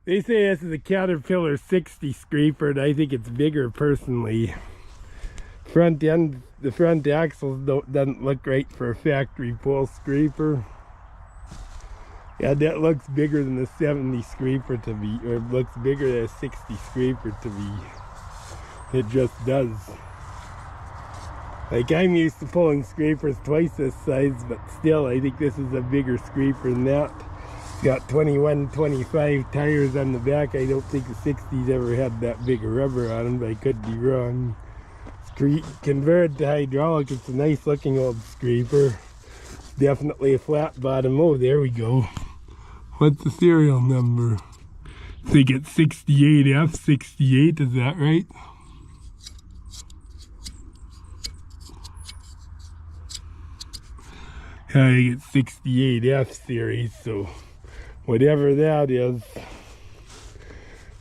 They say this is a Caterpillar 60 scraper, and I think it's bigger personally. Front end, the front axles doesn't look right for a factory pull scraper. Yeah, that looks bigger than the 70 scraper to me, or it looks bigger than a 60 scraper to me. It just does. Like, I'm used to pulling scrapers twice this size, but still, I think this is a bigger scraper than that. It's got 21, 25 tires on the back. I don't think the 60s ever had that big a rubber on them, but I could be wrong. It's converted to hydraulic. It's a nice looking old scraper. It's definitely a flat bottom. Oh, there we go. What's the serial number? I think it's 68F68, is that right? I think it's 68F series, so whatever that is.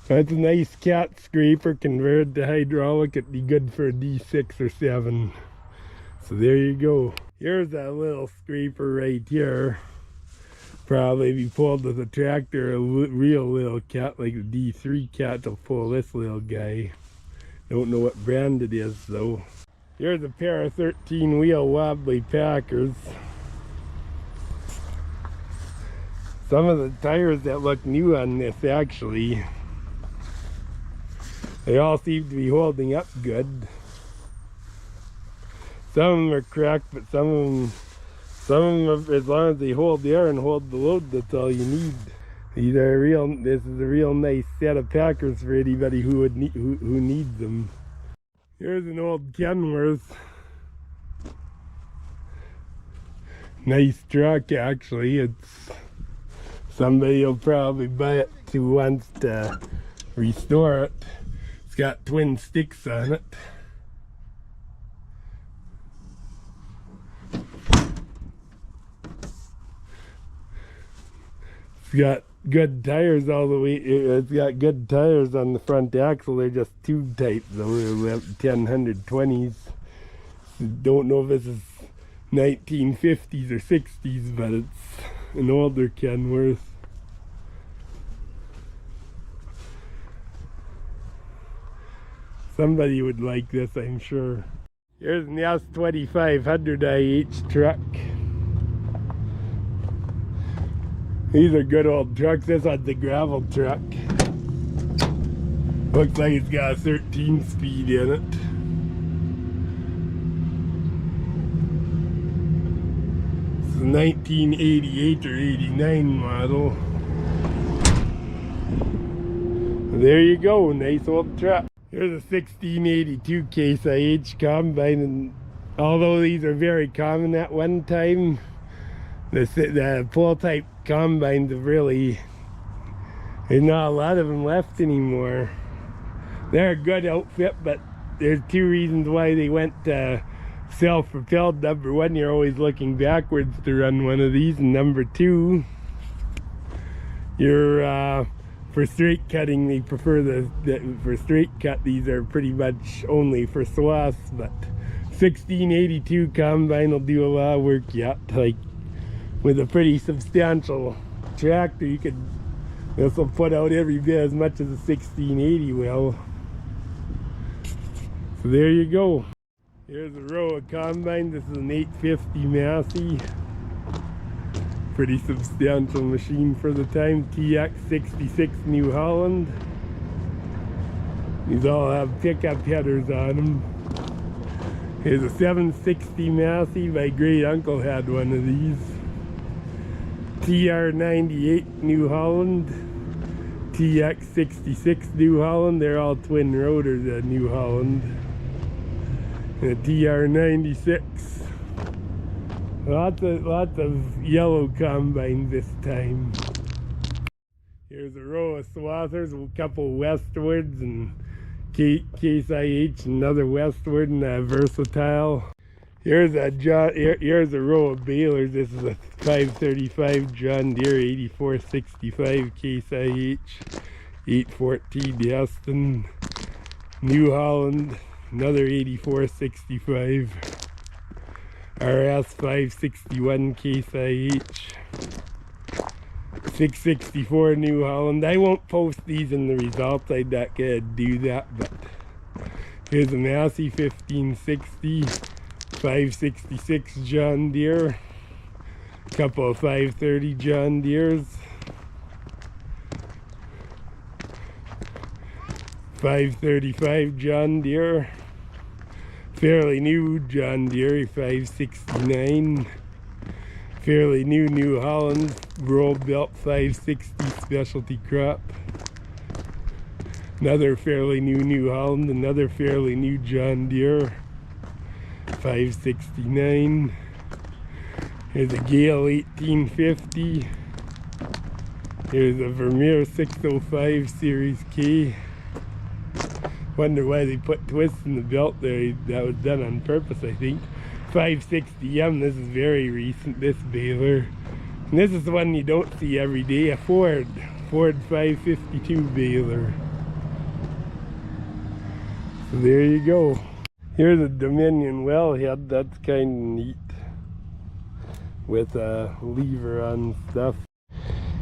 That's a nice cat scraper converted to hydraulic. It'd be good for a D6 or 7. So there you go. Here's that little scraper right here. Probably be pulled with a tractor, a real little cat like a D3 cat will pull this little guy. Don't know what brand it is though. Here's a pair of 13 wheel wobbly Packers. Some of the tires that look new on this actually. They all seem to be holding up good. Some of them are cracked, but some of them, as long as they hold the air and hold the load, that's all you need. These are this is a real nice set of Packers for anybody who needs them. Here's an old Kenworth. Nice truck actually. Somebody will probably buy it who wants to restore it. It's got twin sticks on it. It's got good tires all the way. It's got good tires on the front axle. They're just tube type though. They're 10-120s. Don't know if this is 1950s or 60s, but it's an older Kenworth. Somebody would like this, I'm sure. Here's an S2500 IH truck. These are good old trucks. This one's a gravel truck. Looks like it's got a 13 speed in it. It's a 1988 or 89 model. There you go, nice old truck. Here's a 1682 Case IH combine, and although these are very common at one time, the pull type combines have really, there's not a lot of them left anymore. They're a good outfit, but there's two reasons why they went self-propelled. Number one, you're always looking backwards to run one of these, and number two, you're for straight cutting, they prefer for straight cut, these are pretty much only for swaths, but 1682 combine will do a lot of work yet. Like with a pretty substantial tractor, this will put out every bit as much as a 1680 will. So there you go. Here's a row of combines. This is an 850 Massey. Pretty substantial machine for the time. TX66 New Holland. These all have pickup headers on them. Here's a 760 Massey. My great uncle had one of these. TR98 New Holland. TX66 New Holland. They're all twin rotors at New Holland. And a TR96. Lots of yellow combines this time. Here's a row of swathers, a couple westwards, and Case IH, another westward, and a versatile. Here's a row of balers. This is a 535 John Deere 8465 Case IH, 814 Aston, New Holland, another 8465. RS 561 Case IH, 664 New Holland. I won't post these in the results, I'd not gonna do that, but here's a Massey 1560, 566 John Deere, couple of 530 John Deeres, 535 John Deere, fairly new John Deere 569, fairly new New Holland roll belt 560 specialty crop, another fairly new New Holland, another fairly new John Deere 569. Here's a Gale 1850. Here's a Vermeer 605 Series K. Wonder why they put twists in the belt there. That was done on purpose, I think. 560M, this is very recent, this baler. And this is the one you don't see every day, a Ford 552 baler. So there you go. Here's a Dominion wellhead, that's kind of neat. With a lever on stuff.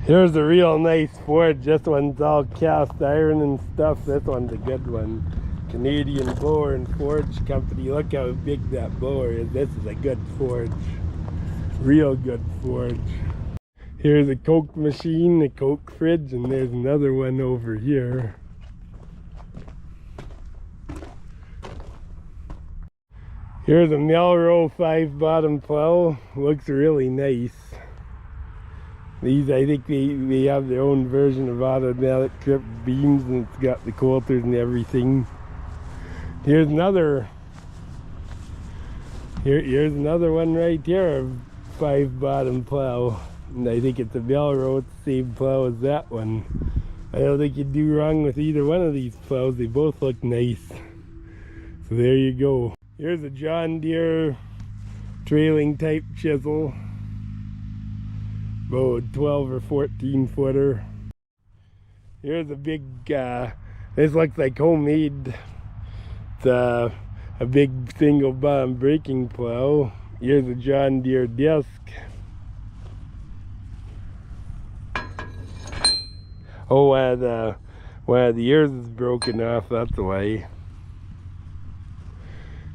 Here's a real nice forge. This one's all cast iron and stuff. This one's a good one. Canadian Blower and Forge Company. Look how big that blower is. This is a good forge. Real good forge. Here's a Coke machine, a Coke fridge, and there's another one over here. Here's a Melrow 5-bottom plow. Looks really nice. These, I think they have their own version of automatic trip beams, and it's got the coulters and everything. Here's another one right here, a 5-bottom plow. And I think it's a Melrow, it's the same plow as that one. I don't think you'd do wrong with either one of these plows. They both look nice. So there you go. Here's a John Deere trailing type chisel. About 12 or 14 footer. Here's a big, this looks like homemade. It's a big single bottom braking plow. Here's a John Deere disc. Oh, one of the ears is broken off, that's why.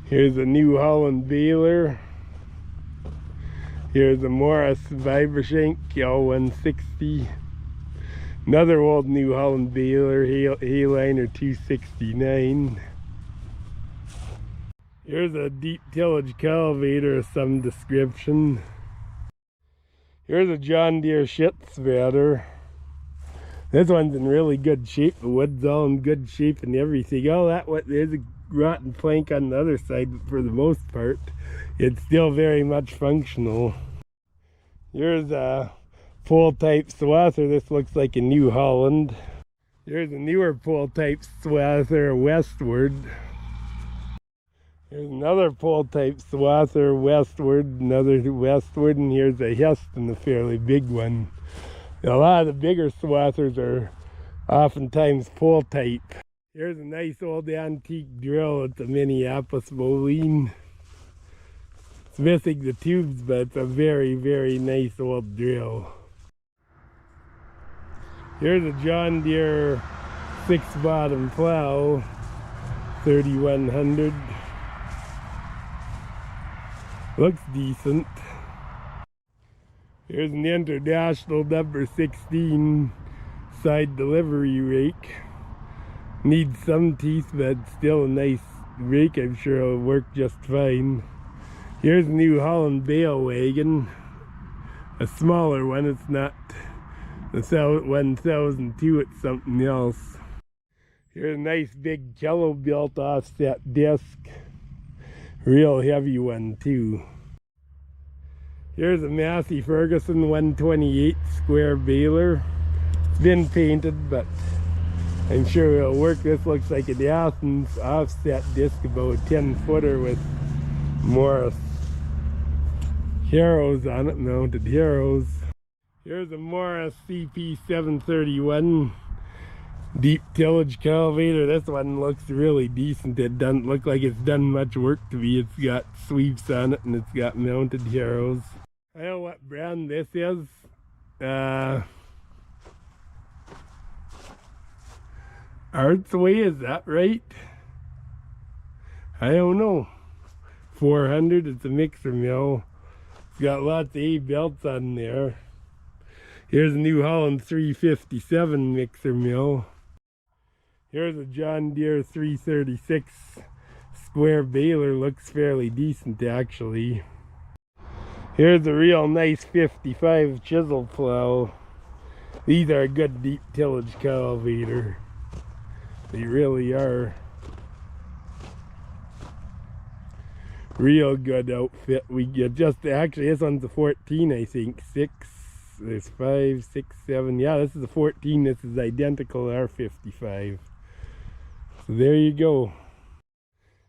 Here's a New Holland baler. Here's a Morris Vibrishank L160. Another old New Holland baler, Hayliner 269. Here's a deep tillage cultivator of some description. Here's a John Deere shit spreader. This one's in really good shape. The wood's all in good shape and everything. All that, there's a rotten plank on the other side, but for the most part, it's still very much functional. Here's a pole type swather. This looks like a New Holland. Here's a newer pole type swather, Westward. Here's another pole type swather, Westward, another Westward, and here's a Heston, a fairly big one. A lot of the bigger swathers are oftentimes pole type. Here's a nice old antique drill. It's a Minneapolis Moline. It's missing the tubes, but it's a very, very nice old drill. Here's a John Deere 6-bottom plow, 3100. Looks decent. Here's an International number 16 side delivery rake. Needs some teeth, but still a nice rake. I'm sure it'll work just fine. Here's a New Holland bale wagon. A smaller one. It's not the 1002, it's something else. Here's a nice big Kello built offset disc. Real heavy one too. Here's a Massey Ferguson 128 square baler. It's been painted, but I'm sure it'll work. This looks like an Athens offset disc, about a 10-footer with Morris harrows on it, mounted harrows. Here's a Morris CP 731 deep tillage cultivator. This one looks really decent. It doesn't look like it's done much work to me. It's got sweeps on it and it's got mounted harrows. I don't know what brand this is. Artsway, is that right? I don't know. 400, it's a mixer mill. It's got lots of A belts on there. Here's a New Holland 357 mixer mill. Here's a John Deere 336 square baler. Looks fairly decent actually. Here's a real nice 55 chisel plow. These are a good deep tillage cultivator. They really are. Real good outfit. We get just actually this one's a 14, I think. 6. There's 5, 6, 7. Yeah, this is a 14. This is identical to our 55. So there you go.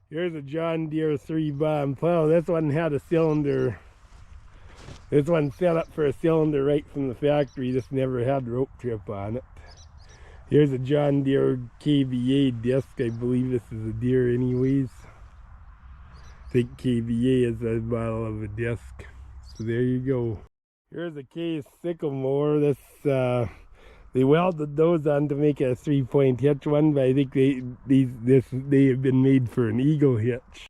Here's a John Deere 3-bomb plow. This one had a cylinder. This one set up for a cylinder right from the factory. This never had rope trip on it. Here's a John Deere KVA disc. I believe this is a Deere anyways. I think KVA is a model of a disc. So there you go. Here's a Case sickle mower. This they welded those on to make a 3-point hitch one, but I think they have been made for an eagle hitch.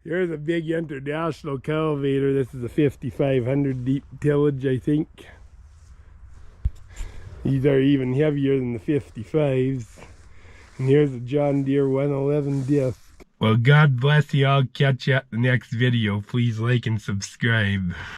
Here's a big International cultivator. This is a 5500 deep tillage, I think. These are even heavier than the 55s. And here's a John Deere 111 disc. Well, God bless you. I'll catch you at the next video. Please like and subscribe.